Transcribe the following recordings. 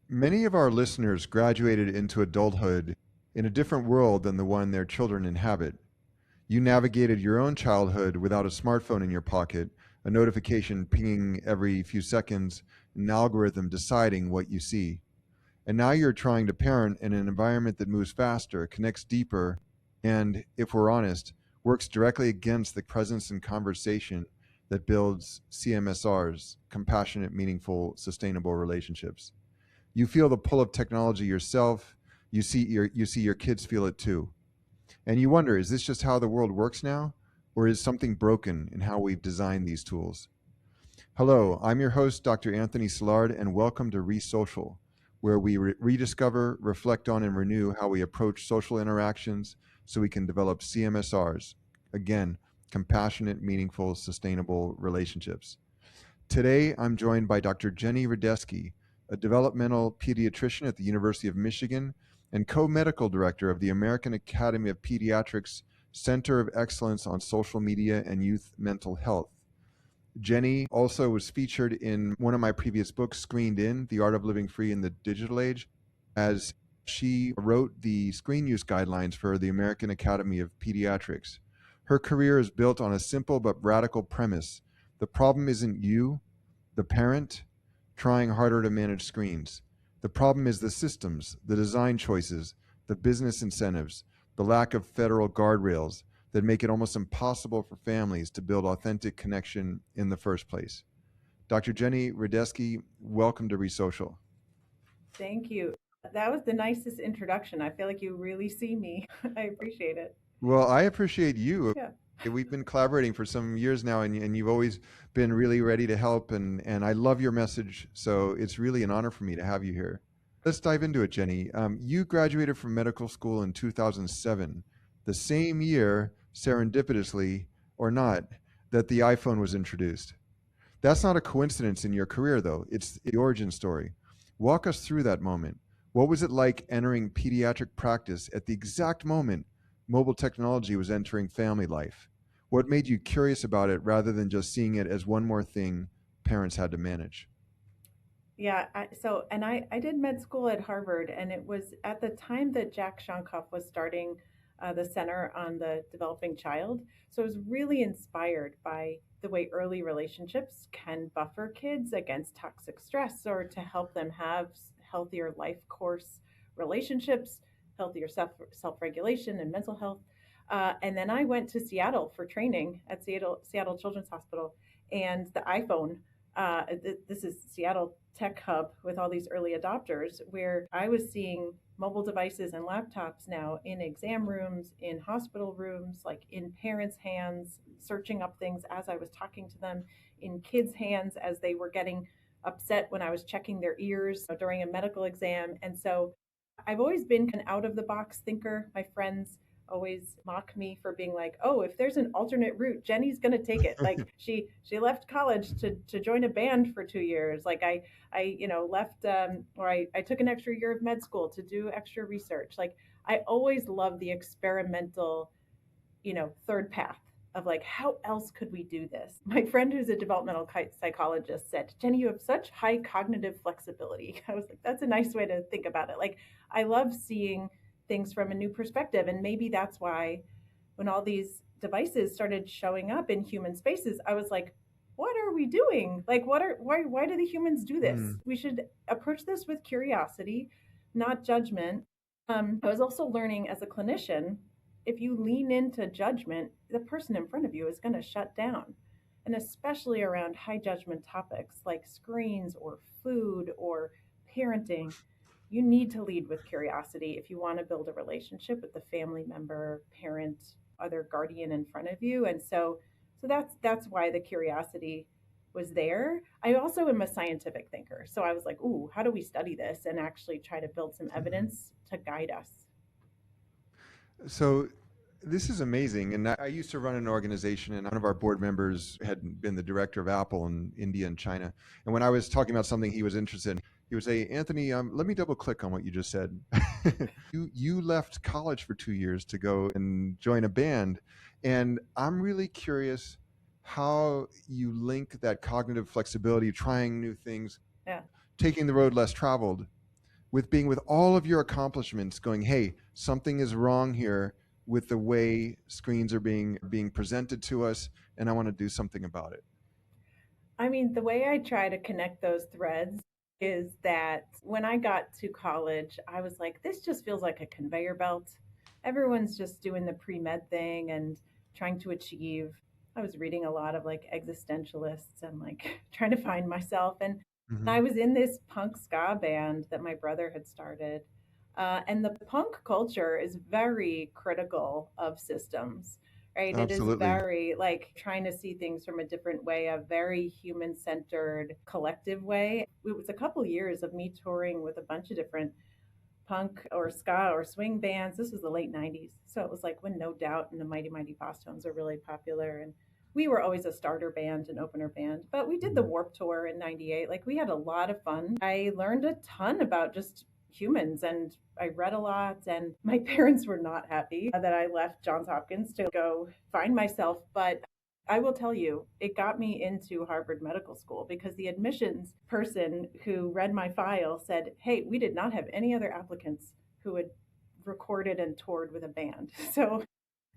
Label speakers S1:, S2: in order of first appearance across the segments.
S1: Many of our listeners graduated into adulthood in a different world than the one their children inhabit. You navigated your own childhood without a smartphone in your pocket, a notification pinging every few seconds, an algorithm deciding what you see. And now you're trying to parent in an environment that moves faster, connects deeper, and, if we're honest, works directly against the presence and conversation that builds CMSRs, compassionate, meaningful, sustainable relationships. You feel the pull of technology yourself. You see your kids feel it too. And you wonder, is this just how the world works now? Or is something broken in how we've designed these tools? Hello, I'm your host, Dr. Anthony Silard, and welcome to ReSocial, where we rediscover, reflect on, and renew how we approach social interactions so we can develop CMSRs. Again, compassionate, meaningful, sustainable relationships. Today, I'm joined by Dr. Jenny Radesky, a developmental pediatrician at the University of Michigan and co-medical director of the American Academy of Pediatrics Center of Excellence on Social Media and Youth Mental Health. Jenny also was featured in one of my previous books, Screened In, The Art of Living Free in the Digital Age, as she wrote the screen use guidelines for the American Academy of Pediatrics. Her career is built on a simple but radical premise. The problem isn't you, the parent, trying harder to manage screens. The problem is the systems, the design choices, the business incentives, the lack of federal guardrails that make it almost impossible for families to build authentic connection in the first place. Dr. Jenny Radesky, welcome to ReSocial.
S2: Thank you. That was the nicest introduction. I feel like you really see me. I appreciate it.
S1: Well, I appreciate you.
S2: Yeah.
S1: We've been collaborating for some years now, and you've always been really ready to help, and I love your message. So it's really an honor for me to have you here. Let's dive into it, Jenny. You graduated from medical school in 2007, the same year, serendipitously or not, that the iPhone was introduced. That's not a coincidence in your career, though. It's the origin story. Walk us through that moment. What was it like entering pediatric practice at the exact moment mobile technology was entering family life? What made you curious about it rather than just seeing it as one more thing parents had to manage?
S2: Yeah. I did med school at Harvard, and it was at the time that Jack Shonkoff was starting the Center on the Developing Child. So I was really inspired by the way early relationships can buffer kids against toxic stress or to help them have healthier life course relationships, healthier self regulation, and mental health. And then I went to Seattle for training at Seattle Children's Hospital, and the iPhone. This is Seattle Tech Hub with all these early adopters, where I was seeing mobile devices and laptops now in exam rooms, in hospital rooms, like in parents' hands, searching up things as I was talking to them, in kids' hands as they were getting upset when I was checking their ears during a medical exam. And so I've always been an out of the box thinker. My friends always mock me for being like, "Oh, if there's an alternate route, Jenny's going to take it." Like she left college to join a band for 2 years. Like I left or I took an extra year of med school to do extra research. Like I always loved the experimental, third path of like, how else could we do this? My friend who's a developmental psychologist said, "Jenny, you have such high cognitive flexibility." I was like, that's a nice way to think about it. Like, I love seeing things from a new perspective. And maybe that's why when all these devices started showing up in human spaces, I was like, what are we doing? Like, why do the humans do this?
S1: Mm,
S2: We should approach this with curiosity, not judgment. I was also learning as a clinician, if you lean into judgment, the person in front of you is going to shut down. And especially around high judgment topics like screens or food or parenting, you need to lead with curiosity if you want to build a relationship with the family member, parent, other guardian in front of you. And so that's why the curiosity was there. I also am a scientific thinker. So I was like, ooh, how do we study this and actually try to build some
S1: mhm.
S2: evidence to guide us?
S1: So this is amazing. And I used to run an organization, and one of our board members had been the director of Apple in India and China. And when I was talking about something he was interested in, he would say, Anthony, let me double click on what you just said. You left college for 2 years to go and join a band. And I'm really curious how you link that cognitive flexibility, trying new things,
S2: Yeah.
S1: taking the road less traveled, with being with all of your accomplishments going, hey, something is wrong here with the way screens are being presented to us, and I want to do something about it.
S2: I mean, the way I try to connect those threads is that when I got to college, I was like, this just feels like a conveyor belt. Everyone's just doing the pre med thing and trying to achieve. I was reading a lot of like existentialists and like trying to find myself. And I
S1: Hmm.
S2: was in this punk ska band that my brother had started. And the punk culture is very critical of systems, right? It is
S1: Absolutely.
S2: very like trying to see things from a different way, a very human centered, collective way. It was a couple years of me touring with a bunch of different punk or ska or swing bands. This was the late 90s. So it was like when No Doubt and the Mighty Mighty Bosstones were really popular. And we were always a starter band and opener band, but we did the
S1: Mhm.
S2: Warp Tour in 98. Like we had a lot of fun. I learned a ton about just humans and I read a lot and my parents were not happy that I left Johns Hopkins to go find myself, but I will tell you, it got me into Harvard Medical School because the admissions person who read my file said, hey, we did not have any other applicants who had recorded and toured with a band. So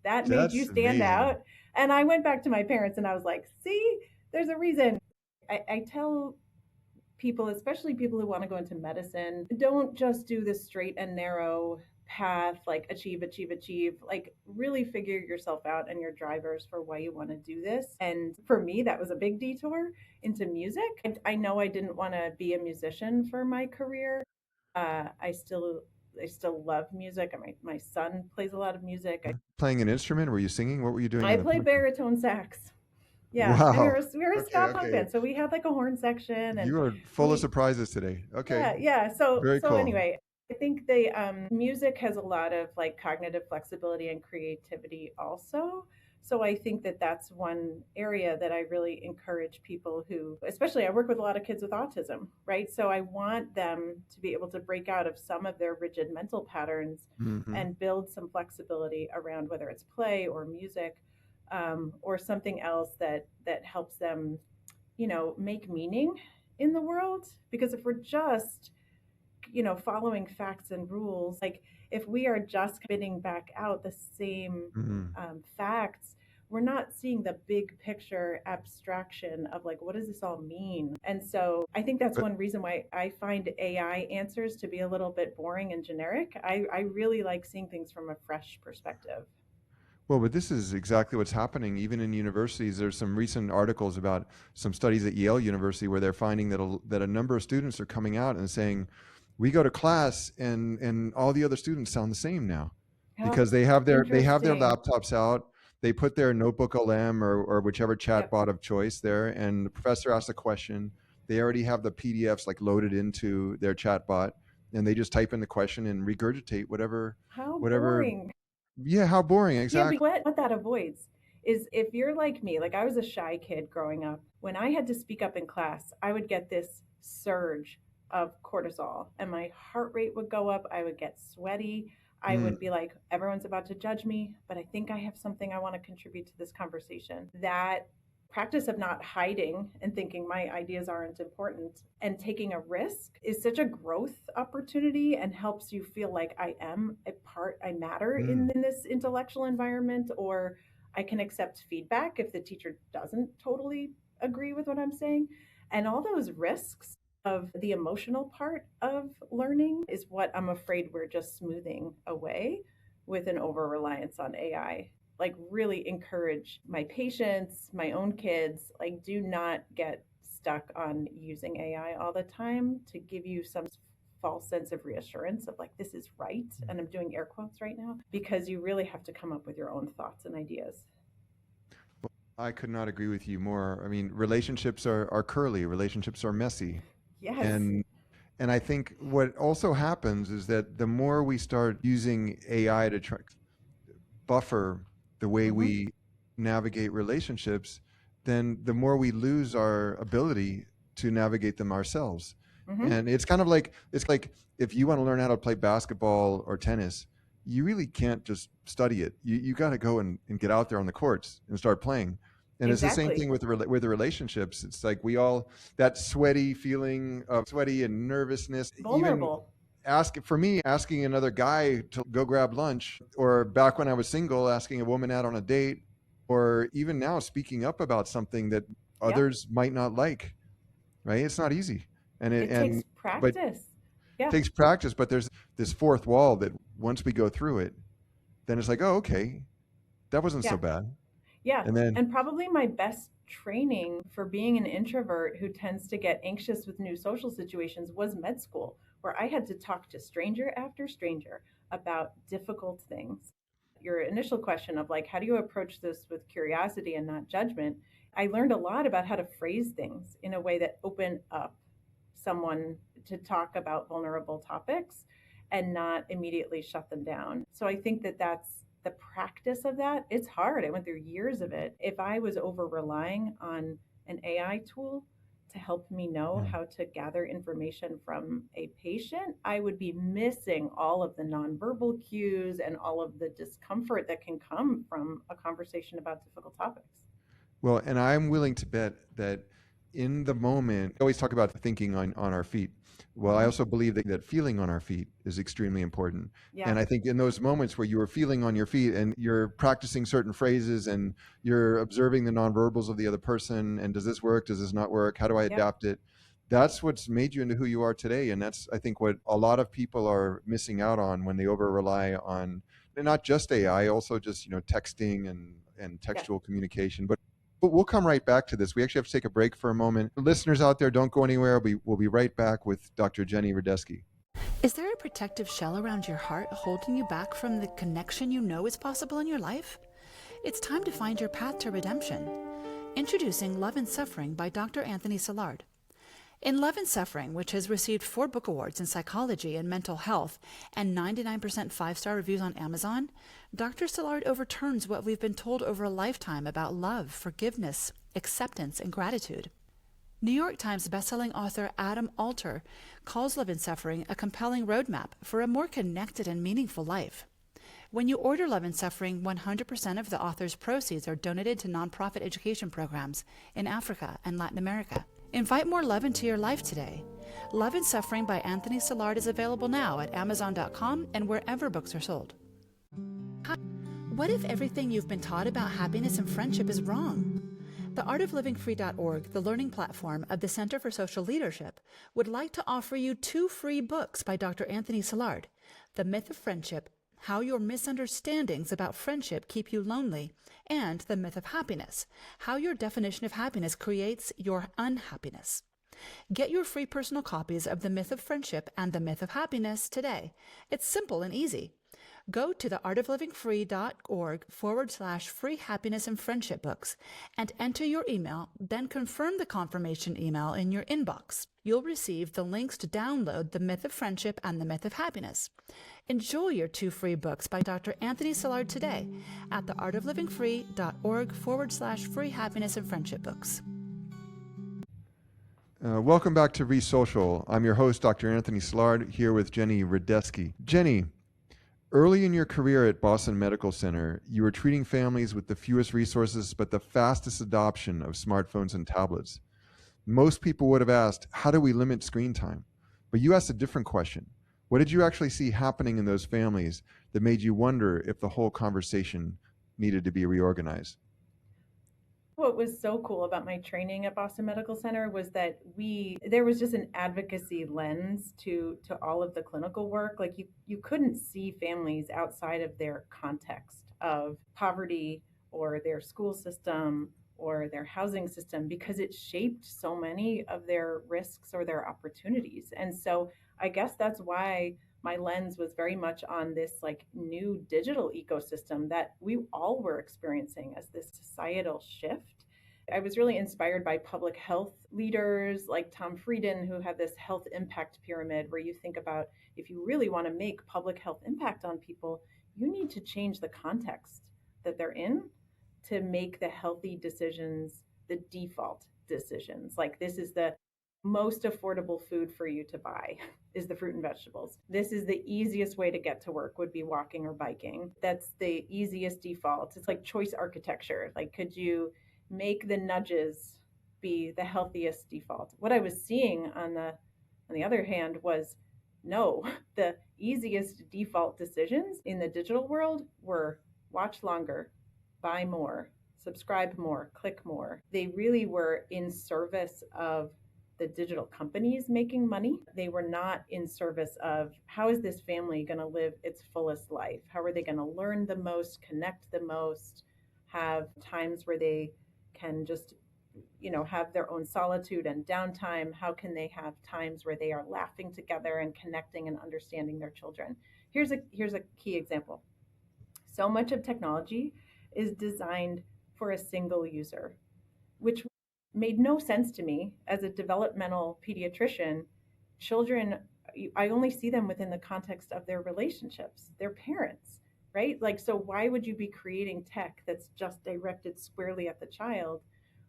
S2: that made you
S1: That's
S2: stand
S1: amazing.
S2: out. And I went back to my parents and I was like, see, there's a reason. I tell people, especially people who want to go into medicine, don't just do the straight and narrow path, like achieve, achieve, achieve. Like really figure yourself out and your drivers for why you want to do this. And for me, that was a big detour into music. I know I didn't want to be a musician for my career. I still love music. My son plays a lot of music.
S1: Playing an instrument? Were you singing? What were you doing
S2: I
S1: in the
S2: play
S1: punk?
S2: baritone sax. Yeah, and
S1: Wow.
S2: we were a
S1: Okay,
S2: ska punk
S1: okay.
S2: band, so we had like a horn section, and
S1: You are full of
S2: we
S1: surprises today. Okay.
S2: yeah.
S1: Very
S2: So
S1: cool.
S2: anyway, I think the music has a lot of like cognitive flexibility and creativity also. So I think that that's one area that I really encourage people who, especially I work with a lot of kids with autism, right? So I want them to be able to break out of some of their rigid mental patterns
S1: Hmm.
S2: and build some flexibility around whether it's play or music, or something else that helps them, make meaning in the world. Because if we're just, following facts and rules, like if we are just spitting back out the same
S1: Hmm.
S2: facts, we're not seeing the big picture abstraction of like, what does this all mean? And so I think that's
S1: But
S2: one reason why I find AI answers to be a little bit boring and generic. I really like seeing things from a fresh perspective.
S1: but this is exactly what's happening even in universities. There's some recent articles about some studies at Yale University where they're finding that a number of students are coming out and saying, we go to class and all the other students sound the same now
S2: Oh,
S1: because they have their
S2: interesting.
S1: laptops out. They put their notebook LM or whichever
S2: Yep.
S1: chatbot of choice there, and the professor asks a question. They already have the PDFs like loaded into their chatbot, and they just type in the question and regurgitate
S2: How
S1: whatever.
S2: boring.
S1: Yeah, how boring,
S2: Yeah, but
S1: exactly.
S2: what that avoids is if you're like me, like I was a shy kid growing up, when I had to speak up in class, I would get this surge of cortisol and my heart rate would go up. I would get sweaty. I would
S1: Mm,
S2: be like, everyone's about to judge me, but I think I have something I want to contribute to this conversation. That practice of not hiding and thinking my ideas aren't important and taking a risk is such a growth opportunity and helps you feel like I am a part, I matter
S1: mm.
S2: in this intellectual environment, or I can accept feedback if the teacher doesn't totally agree with what I'm saying. And all those risks of the emotional part of learning is what I'm afraid we're just smoothing away with an over reliance on AI. Like really encourage my patients, my own kids, like do not get stuck on using AI all the time to give you some false sense of reassurance of like this is right, and I'm doing air quotes right now, because you really have to come up with your own thoughts and ideas.
S1: I could not agree with you more. I mean, relationships are curly, relationships are messy.
S2: Yes.
S1: And and I think what also happens is that the more we start using AI to try, buffer the way
S2: Mm-hmm.
S1: we navigate relationships, then the more we lose our ability to navigate them ourselves.
S2: Mm-hmm.
S1: And it's like if you want to learn how to play basketball or tennis, you really can't just study it. You got to go and get out there on the courts and start playing. And it's the same
S2: Exactly.
S1: thing with the relationships. It's like we all that sweaty feeling of sweaty and nervousness, even
S2: Vulnerable.
S1: asking another guy to go grab lunch, or back when I was single, asking a woman out on a date, or even now speaking up about something that
S2: Yep.
S1: others might not like, right? It's not easy. And
S2: It takes
S1: but
S2: practice.
S1: it
S2: Yeah.
S1: takes practice, but there's this fourth wall that once we go through it, then it's like, oh, okay, that wasn't so
S2: Yeah.
S1: bad.
S2: Yeah.
S1: And then,
S2: And probably my best training for being an introvert who tends to get anxious with new social situations was med school, where I had to talk to stranger after stranger about difficult things. Your initial question of like, how do you approach this with curiosity and not judgment? I learned a lot about how to phrase things in a way that open up someone to talk about vulnerable topics and not immediately shut them down. So I think that that's the practice of that. It's hard. I went through years of it. If I was over relying on an AI tool to help me know
S1: mm,
S2: how to gather information from a patient, I would be missing all of the nonverbal cues and all of the discomfort that can come from a conversation about difficult topics.
S1: well, and I'm willing to bet that in the moment, we always talk about thinking on our feet. Well, I
S2: Hmm.
S1: also believe that feeling on our feet is extremely important.
S2: Yeah,
S1: And I think in those moments where you are feeling on your feet and you're practicing certain phrases and you're observing the nonverbals of the other person, and does this work? Does this not work? How do I
S2: yep,
S1: adapt it? That's what's made you into who you are today. And that's, I think, what a lot of people are missing out on when they over rely on, and not just AI, also just, texting and
S2: yeah.
S1: textual communication. But we'll come right back to this. We actually have to take a break for a moment. Listeners out there, don't go anywhere. We'll be right back with Dr. Jenny Radesky.
S3: Is there a protective shell around your heart holding you back from the connection you know is possible in your life? It's time to find your path to redemption. Introducing Love and Suffering by Dr. Anthony Silard. In Love and Suffering, which has received 4 book awards in psychology and mental health and 99% 5-star reviews on Amazon, Dr. Silard overturns what we've been told over a lifetime about love, forgiveness, acceptance, and gratitude. New York Times bestselling author Adam Alter calls Love and Suffering a compelling roadmap for a more connected and meaningful life. When you order Love and Suffering, 100% of the author's proceeds are donated to nonprofit education programs in Africa and Latin America. Invite more love into your life today. Love and Suffering by Anthony Silard is available now at Amazon.com and wherever books are sold. Hi. What if everything you've been taught about happiness and friendship is wrong? The artoflivingfree.org, the learning platform of the Center for Social Leadership, would like to offer you 2 free books by Dr. Anthony Silard: The Myth of Friendship, How Your Misunderstandings About Friendship Keep You Lonely, and The Myth of Happiness, How Your Definition of Happiness Creates Your Unhappiness. Get your free personal copies of The Myth of Friendship and The Myth of Happiness today. It's simple and easy. Go to theartoflivingfree.org/free happiness and friendship books and enter your email, then confirm the confirmation email in your inbox. You'll receive the links to download The Myth of Friendship and The Myth of Happiness. Enjoy your 2 free books by Dr. Anthony Silard today at theartoflivingfree.org/free happiness and friendship books.
S1: Welcome back to ReSocial. I'm your host, Dr. Anthony Silard, here with Jenny Radesky. Jenny, early in your career at Boston Medical Center, you were treating families with the fewest resources but the fastest adoption of smartphones and tablets. Most people would have asked, how do we limit screen time? But you asked a different question. What did you actually see happening in those families that made you wonder if the whole conversation needed to be reorganized?
S2: What was so cool about my training at Boston Medical Center was that there was just an advocacy lens to all of the clinical work. Like you couldn't see families outside of their context of poverty or their school system or their housing system because it shaped so many of their risks or their opportunities. And so I guess that's why my lens was very much on this like new digital ecosystem that we all were experiencing as this societal shift. I was really inspired by public health leaders like Tom Frieden, who have this health impact pyramid where you think about if you really want to make public health impact on people, you need to change the context that they're in to make the healthy decisions the default decisions. Like this is the most affordable food for you to buy is the fruit and vegetables. This is the easiest way to get to work would be walking or biking. That's the easiest default. It's like choice architecture. Like could you make the nudges be the healthiest default? What I was seeing on the other hand was no, the easiest default decisions in the digital world were watch longer, buy more, subscribe more, click more. They really were in service of the digital companies making money. They were not in service of how is this family going to live its fullest life? How are they going to learn the most, connect the most, have times where they can just have their own solitude and downtime? How can they have times where they are laughing together and connecting and understanding their children? Here's a key example. So much of technology is designed for a single user, which made no sense to me as a developmental pediatrician. Children, I only see them within the context of their relationships, their parents, right? Like, so why would you be creating tech that's just directed squarely at the child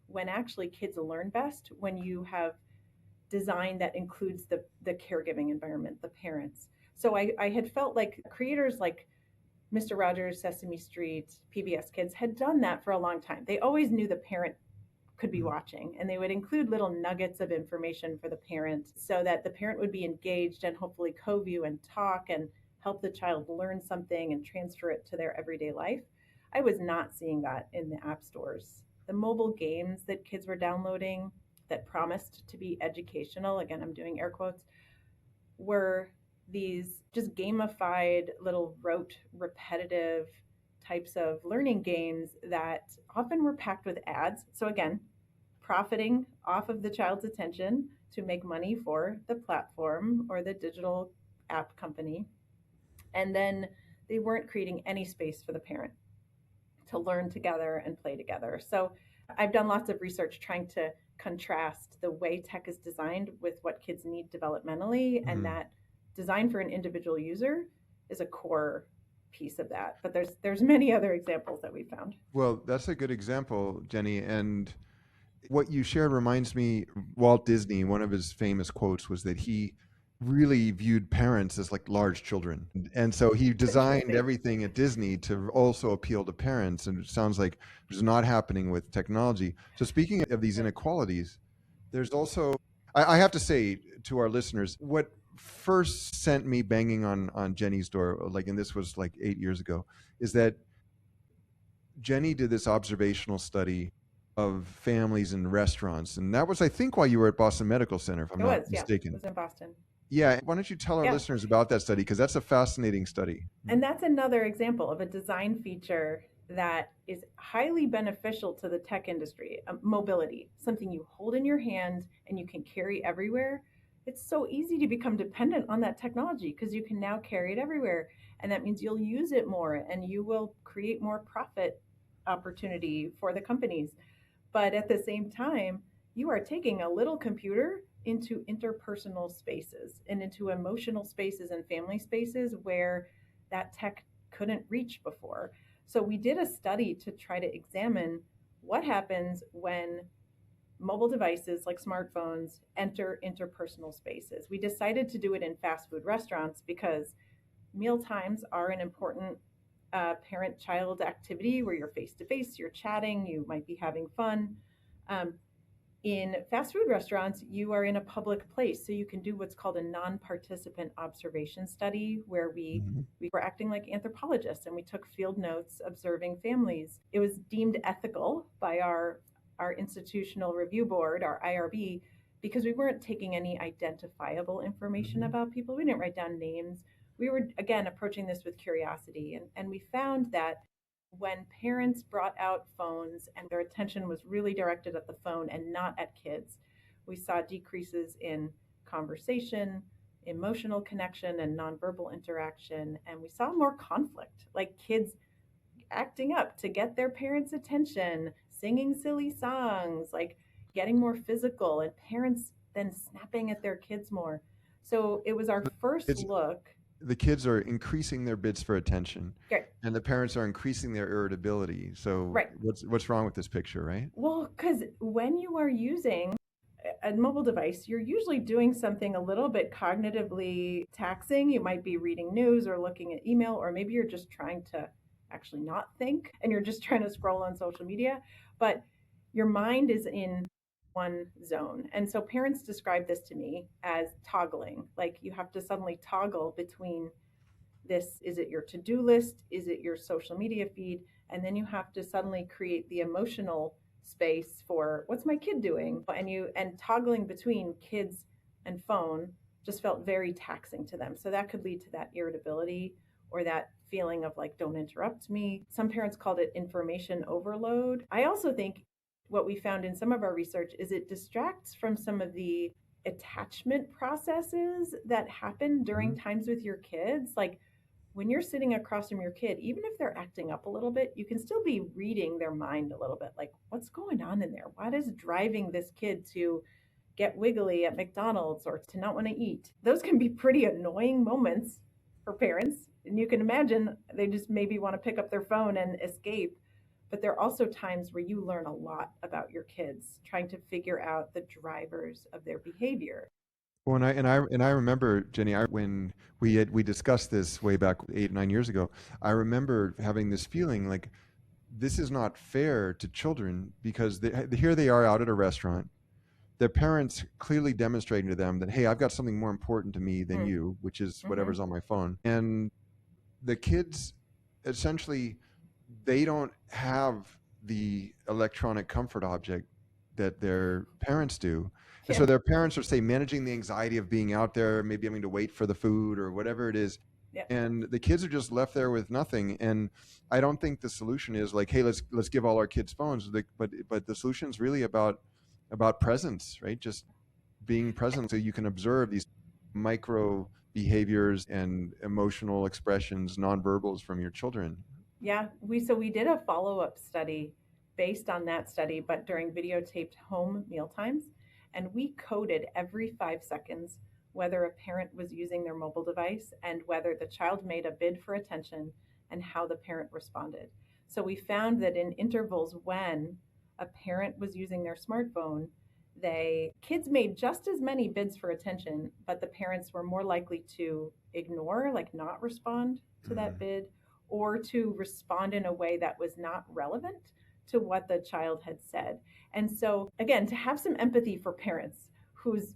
S2: when actually kids learn best when you have design that includes the caregiving environment, the parents? So I had felt like creators like Mr. Rogers, Sesame Street, PBS Kids had done that for a long time. They always knew the parent could be watching, and they would include little nuggets of information for the parent so that the parent would be engaged and hopefully co-view and talk and help the child learn something and transfer it to their everyday life. I was not seeing that in the app stores. The mobile games that kids were downloading that promised to be educational, again, I'm doing air quotes, were these just gamified little rote repetitive types of learning games that often were packed with ads. So again, profiting off of the child's attention to make money for the platform or the digital app company. And then they weren't creating any space for the parent to learn together and play together. So I've done lots of research trying to contrast the way tech is designed with what kids need developmentally, and that design for an individual user is a core piece of that. But there's many other examples that we found.
S1: Well, that's a good example, Jenny. And what you shared reminds me, Walt Disney, one of his famous quotes was that he really viewed parents as like large children. And so he designed everything at Disney to also appeal to parents. And it sounds like it's not happening with technology. So speaking of these inequalities, there's also, I have to say to our listeners, what first sent me banging on Jenny's door, like, and this was like 8 years ago, is that Jenny did this observational study of families in restaurants. And that was, I think, while you were at Boston Medical Center, if I'm not mistaken.
S2: It was in Boston.
S1: Yeah. Why don't you tell our listeners about that study? Because that's a fascinating study.
S2: And that's another example of a design feature that is highly beneficial to the tech industry. Mobility, something you hold in your hand and you can carry everywhere. It's so easy to become dependent on that technology because you can now carry it everywhere. And that means you'll use it more and you will create more profit opportunity for the companies. But at the same time, you are taking a little computer into interpersonal spaces and into emotional spaces and family spaces where that tech couldn't reach before. So we did a study to try to examine what happens when mobile devices like smartphones enter interpersonal spaces. We decided to do it in fast food restaurants because meal times are an important parent-child activity where you're face-to-face, you're chatting, you might be having fun. In fast food restaurants, you are in a public place, so you can do what's called a non-participant observation study where we were acting like anthropologists and we took field notes observing families. It was deemed ethical by our institutional review board, our IRB, because we weren't taking any identifiable information about people. We didn't write down names. We were, again, approaching this with curiosity. And we found that when parents brought out phones and their attention was really directed at the phone and not at kids, we saw decreases in conversation, emotional connection, and nonverbal interaction. And we saw more conflict, like kids acting up to get their parents' attention, singing silly songs, like getting more physical, and parents then snapping at their kids more. So it was our first look.
S1: The kids are increasing their bids for attention, and the parents are increasing their irritability. So what's wrong with this picture, right?
S2: Well, because when you are using a mobile device, you're usually doing something a little bit cognitively taxing. You might be reading news or looking at email, or maybe you're just trying to actually not think and you're just trying to scroll on social media. But your mind is in one zone. And so parents describe this to me as toggling. Like you have to suddenly toggle between this, is it your to-do list, is it your social media feed, and then you have to suddenly create the emotional space for what's my kid doing, and toggling between kids and phone just felt very taxing to them. So that could lead to that irritability or that feeling of like, don't interrupt me. Some parents called it information overload. I also think what we found in some of our research is it distracts from some of the attachment processes that happen during times with your kids. Like when you're sitting across from your kid, even if they're acting up a little bit, you can still be reading their mind a little bit. Like, what's going on in there? What is driving this kid to get wiggly at McDonald's or to not want to eat? Those can be pretty annoying moments for parents. And you can imagine they just maybe want to pick up their phone and escape. But there are also times where you learn a lot about your kids, trying to figure out the drivers of their behavior.
S1: Well, and I remember, Jenny, when we discussed this way back 8, 9 years ago, I remember having this feeling like this is not fair to children because here they are out at a restaurant. Their parents clearly demonstrating to them that, hey, I've got something more important to me than you, which is whatever's on my phone. And the kids essentially, they don't have the electronic comfort object that their parents do. And so their parents are, say, managing the anxiety of being out there, maybe having to wait for the food or whatever it is.
S2: Yeah.
S1: And the kids are just left there with nothing. And I don't think the solution is like, hey, let's give all our kids phones. But the solution is really about presence, right? Just being present so you can observe these micro behaviors and emotional expressions, nonverbals from your children.
S2: Yeah, we did a follow-up study based on that study, but during videotaped home meal times, and we coded every 5 seconds whether a parent was using their mobile device and whether the child made a bid for attention and how the parent responded. So we found that in intervals when a parent was using their smartphone, kids made just as many bids for attention, but the parents were more likely to ignore, like not respond to that bid, or to respond in a way that was not relevant to what the child had said. And so again, to have some empathy for parents whose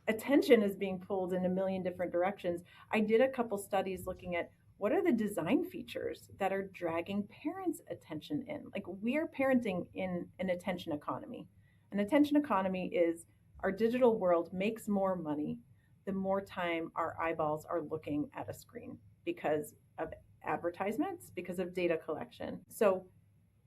S2: attention is being pulled in a million different directions, I did a couple studies looking at what are the design features that are dragging parents' attention in. Like we are parenting in an attention economy. An attention economy is our digital world makes more money the more time our eyeballs are looking at a screen because of advertisements, because of data collection. So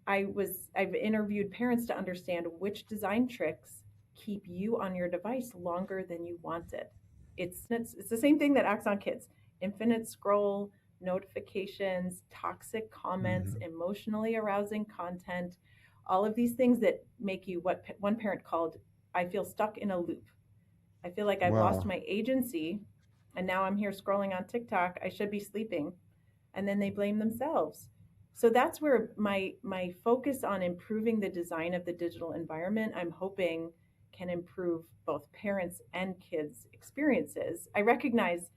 S2: I've interviewed parents to understand which design tricks keep you on your device longer than you want it. It's the same thing that acts on kids. Infinite scroll, notifications, toxic comments, emotionally arousing content, all of these things that make you what one parent called, I feel stuck in a loop. I feel like I've lost my agency and now I'm here scrolling on TikTok. I should be sleeping. And then they blame themselves. So that's where my focus on improving the design of the digital environment, I'm hoping can improve both parents and kids' experiences. I recognize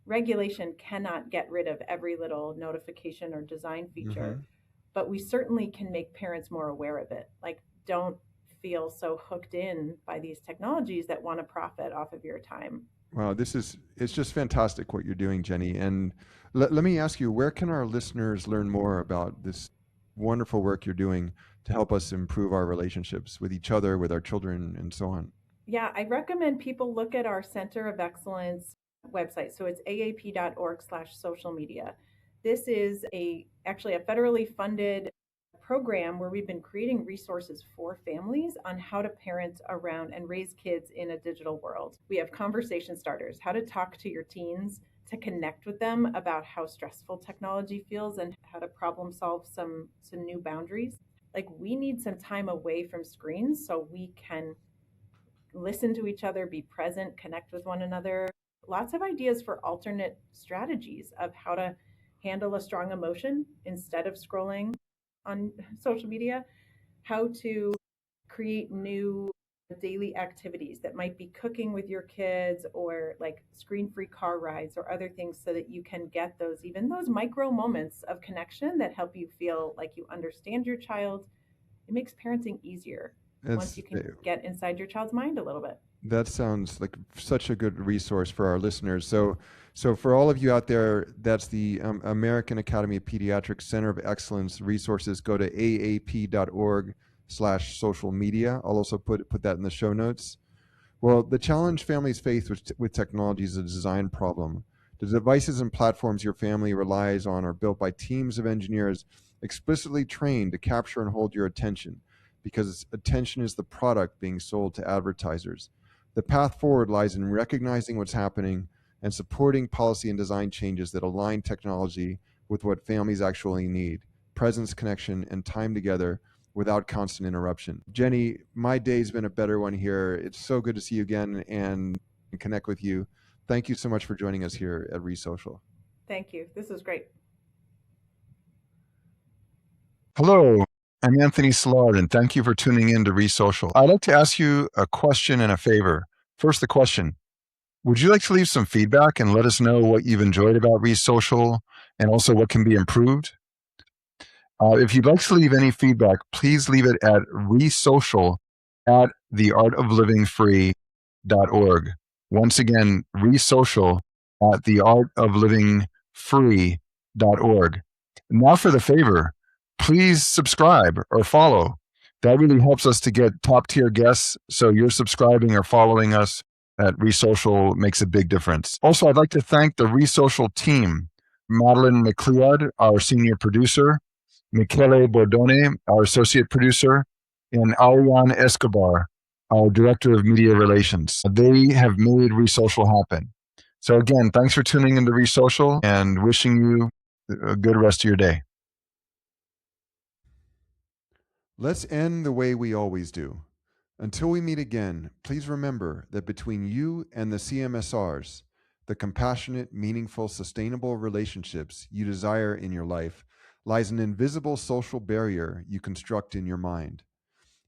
S2: regulation cannot get rid of every little notification or design feature, but we certainly can make parents more aware of it. Like, don't feel so hooked in by these technologies that want to profit off of your time.
S1: Wow, it's just fantastic what you're doing, Jenny. And let me ask you, where can our listeners learn more about this wonderful work you're doing to help us improve our relationships with each other, with our children, and so on?
S2: Yeah, I recommend people look at our Center of Excellence website. So it's aap.org/social media. This is actually a federally funded program where we've been creating resources for families on how to parent around and raise kids in a digital world. We have conversation starters, how to talk to your teens, to connect with them about how stressful technology feels and how to problem solve some new boundaries. Like we need some time away from screens so we can listen to each other, be present, connect with one another. Lots of ideas for alternate strategies of how to handle a strong emotion instead of scrolling on social media, how to create new daily activities that might be cooking with your kids or like screen-free car rides or other things so that you can get those micro moments of connection that help you feel like you understand your child. It makes parenting easier. once you can get inside your child's mind a little bit.
S1: That sounds like such a good resource for our listeners. So for all of you out there, that's the American Academy of Pediatrics Center of Excellence resources. Go to aap.org/social media. I'll also put that in the show notes. Well, the challenge families face with technology is a design problem. The devices and platforms your family relies on are built by teams of engineers explicitly trained to capture and hold your attention, because attention is the product being sold to advertisers. The path forward lies in recognizing what's happening and supporting policy and design changes that align technology with what families actually need: presence, connection, and time together without constant interruption. Jenny, my day's been a better one here. It's so good to see you again and connect with you. Thank you so much for joining us here at ReSocial.
S2: Thank you. This is great.
S1: Hello, I'm Anthony Silard, and thank you for tuning in to ReSocial. I'd like to ask you a question and a favor. First, the question: would you like to leave some feedback and let us know what you've enjoyed about ReSocial and also what can be improved? If you'd like to leave any feedback, please leave it at resocial@theartoflivingfree.org. Once again, resocial@theartoflivingfree.org. Now for the favor: please subscribe or follow. That really helps us to get top tier guests. So you're subscribing or following us at ReSocial makes a big difference. Also, I'd like to thank the ReSocial team: Madeline McLeod, our senior producer; Michele Bordone, our associate producer; and Ariane Escobar, our director of media relations. They have made ReSocial happen. So again, thanks for tuning into ReSocial and wishing you a good rest of your day. Let's end the way we always do. Until we meet again, please remember that between you and the CMSRs, the compassionate, meaningful, sustainable relationships you desire in your life, lies an invisible social barrier you construct in your mind.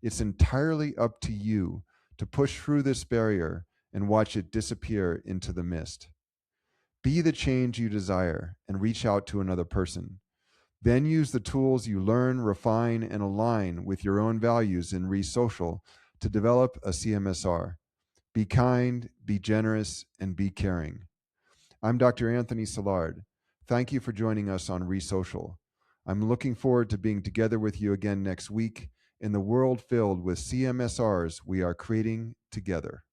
S1: It's entirely up to you to push through this barrier and watch it disappear into the mist. Be the change you desire and reach out to another person. Then use the tools you learn, refine, and align with your own values in ReSocial to develop a CMSR. Be kind, be generous, and be caring. I'm Dr. Anthony Silard. Thank you for joining us on ReSocial. I'm looking forward to being together with you again next week in the world filled with CMSRs we are creating together.